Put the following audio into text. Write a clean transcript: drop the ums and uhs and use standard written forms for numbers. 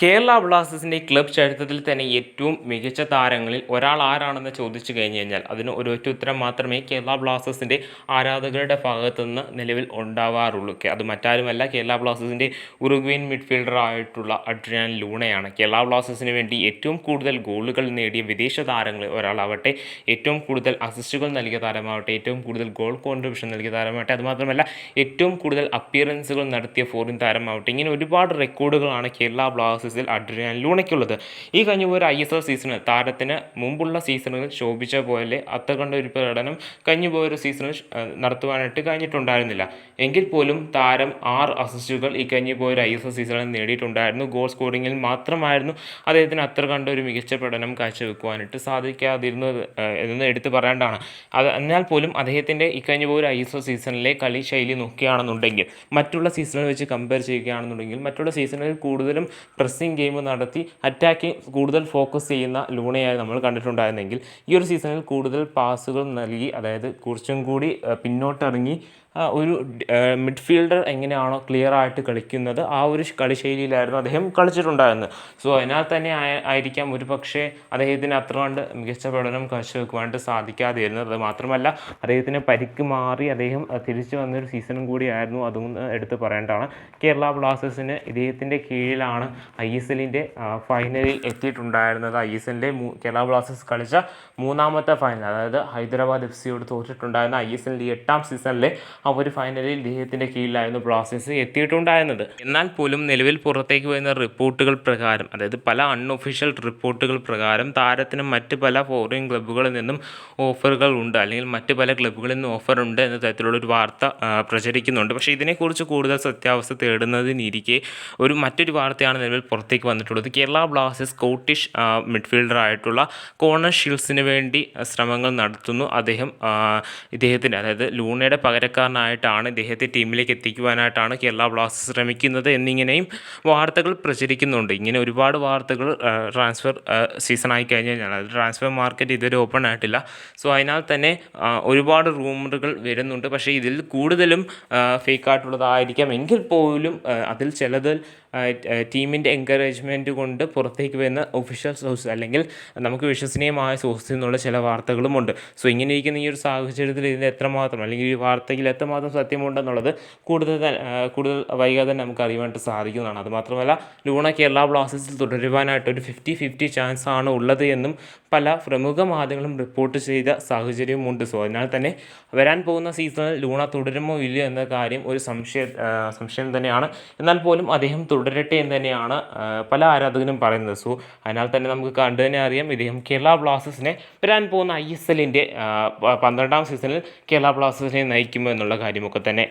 കേരള ബ്ലാസ്റ്റേഴ്സിൻ്റെ ക്ലബ് ചരിത്രത്തിൽ തന്നെ ഏറ്റവും മികച്ച താരങ്ങളിൽ ഒരാൾ ആരാണെന്ന് ചോദിച്ചു കഴിഞ്ഞു കഴിഞ്ഞാൽ അതിന് ഒരൊറ്റ ഉത്തരം മാത്രമേ കേരള ബ്ലാസ്റ്റേഴ്സിൻ്റെ ആരാധകരുടെ ഭാഗത്തു നിന്ന് നിലവിൽ ഉണ്ടാവാറുള്ളൂ. അത് മറ്റാരുമല്ല, കേരള ബ്ലാസ്റ്റേഴ്സിൻ്റെ ഉറുഗ്വേൻ മിഡ്ഫീൽഡർ ആയിട്ടുള്ള അഡ്രിയാൻ ലൂണയാണ്. കേരള ബ്ലാസ്റ്റേഴ്സിന് വേണ്ടി ഏറ്റവും കൂടുതൽ ഗോളുകൾ നേടിയ വിദേശ താരങ്ങളിൽ ഒരാളാവട്ടെ, ഏറ്റവും കൂടുതൽ അസിസ്റ്റുകൾ നൽകിയ താരമാവട്ടെ, ഏറ്റവും കൂടുതൽ ഗോൾ കോൺട്രിബ്യൂഷൻ നൽകിയ താരമാവട്ടെ, അതുമാത്രമല്ല ഏറ്റവും കൂടുതൽ അപ്പിയറൻസുകൾ നടത്തിയ ഫോറിൻ താരമാവട്ടെ, ഇങ്ങനെ ഒരുപാട് റെക്കോർഡുകളാണ് കേരള ബ്ലാസ്റ്റേഴ്സിൽ അഡ്രിയാൻ ലൂണയ്ക്കുള്ളത്. ഈ കഴിഞ്ഞ ഒരു ISL സീസണിൽ താരത്തിന് മുമ്പുള്ള സീസണുകൾ ശോഭിച്ച പോലെ അത്ര കണ്ട ഒരു പ്രകടനം കഴിഞ്ഞു പോയൊരു സീസണിൽ നടത്തുവാനായിട്ട് കഴിഞ്ഞിട്ടുണ്ടായിരുന്നില്ല. എങ്കിൽ പോലും താരം 6 അസിസ്റ്റുകൾ ഈ കഴിഞ്ഞു പോയൊരു ISL സീസണിൽ നേടിയിട്ടുണ്ടായിരുന്നു. ഗോൾ സ്കോറിങ്ങിൽ മാത്രമായിരുന്നു അദ്ദേഹത്തിന് അത്ര കണ്ട ഒരു മികച്ച പ്രകടനം കാഴ്ചവെക്കുവാനായിട്ട് സാധിക്കാതിരുന്നത് എന്ന് എടുത്തു പറയേണ്ടതാണ്. എന്നാൽ പോലും അദ്ദേഹത്തിൻ്റെ ഈ കഴിഞ്ഞു പോയൊരു ISL സീസണിലെ കളി ശൈലി നോക്കുകയാണെന്നുണ്ടെങ്കിൽ, മറ്റുള്ള സീസണുകൾ വെച്ച് കമ്പയർ ചെയ്യുകയാണെന്നുണ്ടെങ്കിൽ, മറ്റുള്ള സീസണുകളിൽ കൂടുതലും പ്രസ്സിംഗ് ഗെയിം നടത്തി അറ്റാക്കിങ് കൂടുതൽ ഫോക്കസ് ചെയ്യുന്ന ലൂണയായി നമ്മൾ കണ്ടിട്ടുണ്ടായിരുന്നെങ്കിൽ, ഈ ഒരു സീസണിൽ കൂടുതൽ പാസുകൾ നൽകി, അതായത് കുറച്ചും കൂടി പിന്നോട്ടിറങ്ങി ഒരു മിഡ്ഫീൽഡർ എങ്ങനെയാണോ ക്ലിയർ ആയിട്ട് കളിക്കുന്നത് ആ ഒരു കളിശൈലിയിലായിരുന്നു അദ്ദേഹം കളിച്ചിട്ടുണ്ടായിരുന്നത്. സോ അതിനാൽ തന്നെ ആയിരിക്കാം ഒരു പക്ഷേ അദ്ദേഹത്തിന് അത്ര കണ്ട് മികച്ച പ്രകടനം കാഴ്ചവെക്കുവാനായിട്ട് സാധിക്കാതിരുന്നത്. അത് മാത്രമല്ല, അദ്ദേഹത്തിന് പരിക്ക് മാറി അദ്ദേഹം തിരിച്ചു വന്നൊരു സീസണും കൂടിയായിരുന്നു. അതും എടുത്ത് പറയേണ്ടതാണ്. കേരള ബ്ലാസ്റ്റേഴ്സിന് ഇദ്ദേഹത്തിൻ്റെ കീഴിലാണ് ISLൻ്റെ ഫൈനലിൽ എത്തിയിട്ടുണ്ടായിരുന്നത്. ISLൻ്റെ കേരള ബ്ലാസ്റ്റേഴ്സ് കളിച്ച മൂന്നാമത്തെ ഫൈനൽ, അതായത് ഹൈദരാബാദ് FCയോട് തോറ്റിട്ടുണ്ടായിരുന്ന ISLൻ്റെ 8ാം സീസണിലെ ആ ഒരു ഫൈനലിൽ ഇദ്ദേഹത്തിൻ്റെ കീഴിലായിരുന്നു ബ്ലാസ്റ്റേഴ്സ് എത്തിയിട്ടുണ്ടായിരുന്നത്. എന്നാൽ പോലും നിലവിൽ പുറത്തേക്ക് വരുന്ന റിപ്പോർട്ടുകൾ പ്രകാരം, അതായത് പല അൺഒഫീഷ്യൽ റിപ്പോർട്ടുകൾ പ്രകാരം താരത്തിന് മറ്റ് പല ഫോറിൻ ക്ലബ്ബുകളിൽ നിന്നും ഓഫറുകൾ ഉണ്ട്, അല്ലെങ്കിൽ മറ്റ് പല ക്ലബ്ബുകളിൽ നിന്നും ഓഫർ ഉണ്ട് എന്ന തരത്തിലുള്ളൊരു വാർത്ത പ്രചരിക്കുന്നുണ്ട്. പക്ഷേ ഇതിനെക്കുറിച്ച് കൂടുതൽ സത്യാവസ്ഥ തേടുന്നതിനിരിക്കെ മറ്റൊരു വാർത്തയാണ് നിലവിൽ പുറത്തേക്ക് വന്നിട്ടുള്ളത്. കേരള ബ്ലാസ്റ്റേഴ്സ് സ്കോട്ടിഷ് മിഡ്ഫീൽഡറായിട്ടുള്ള കോണർ ഷീൽസിന് വേണ്ടി ശ്രമങ്ങൾ നടത്തുന്നു. ഇദ്ദേഹത്തിൻ്റെ, അതായത് ലൂണയുടെ പകരക്കാരനായിട്ടാണ് ഇദ്ദേഹത്തെ ടീമിലേക്ക് എത്തിക്കുവാനായിട്ടാണ് കേരള ബ്ലാസ്റ്റേഴ്സ് ശ്രമിക്കുന്നത് എന്നിങ്ങനെയും വാർത്തകൾ പ്രചരിക്കുന്നുണ്ട്. ഇങ്ങനെ ഒരുപാട് വാർത്തകൾ ട്രാൻസ്ഫർ സീസണായി കഴിഞ്ഞ് കഴിഞ്ഞാൽ, അതായത് ട്രാൻസ്ഫർ മാർക്കറ്റ് ഇതുവരെ ഓപ്പൺ ആയിട്ടില്ല. സോ അതിനാൽ തന്നെ ഒരുപാട് റൂമറുകൾ വരുന്നുണ്ട്. പക്ഷേ ഇതിൽ കൂടുതലും ഫേക്കായിട്ടുള്ളതായിരിക്കാം. എങ്കിൽ പോലും അതിൽ ചിലതിൽ ടീമിൻ്റെ എൻകറേജ്മെൻറ്റ് കൊണ്ട് പുറത്തേക്ക് വരുന്ന ഒഫീഷ്യൽ സോഴ്സ്, അല്ലെങ്കിൽ നമുക്ക് വിശ്വസനീയമായ സോഴ്സിൽ നിന്നുള്ള ചില വാർത്തകളുമുണ്ട്. സോ ഇങ്ങനെ ഇരിക്കുന്ന ഈ ഒരു സാഹചര്യത്തിൽ ഇതിൽ എത്രമാത്രം, അല്ലെങ്കിൽ ഈ വാർത്തയിൽ എത്രമാത്രം സത്യമുണ്ടെന്നുള്ളത് കൂടുതൽ വൈകാതെ തന്നെ നമുക്ക് അറിയുവാനായിട്ട് സാധിക്കുന്നതാണ്. അതുമാത്രമല്ല, ലൂണ കേരള ബ്ലാസ്റ്റേഴ്സിൽ തുടരുവാനായിട്ട് ഒരു 50-50 ചാൻസ് ആണ് ഉള്ളത് എന്നും പല പ്രമുഖ മാധ്യമങ്ങളും റിപ്പോർട്ട് ചെയ്ത സാഹചര്യമുണ്ട്. സോ അതിനാൽ തന്നെ വരാൻ പോകുന്ന സീസണിൽ ലൂണ തുടരുമോ ഇല്ലയോ എന്ന കാര്യം ഒരു സംശയം തന്നെയാണ്. എന്നാൽ പോലും അദ്ദേഹം തുടരട്ടെ എന്ന് തന്നെയാണ് പല ആരാധകരും പറയുന്നത്. സോ അതിനാൽ തന്നെ നമുക്ക് കണ്ടു തന്നെ അറിയാം, ഇദ്ദേഹം കേരള ബ്ലാസ്റ്റേഴ്സിനെ വരാൻ പോകുന്ന ISLൻ്റെ 12ാം സീസണിൽ കേരള ബ്ലാസ്റ്റേഴ്സിനെ നയിക്കുമോ എന്നുള്ള കാര്യമൊക്കെ തന്നെ.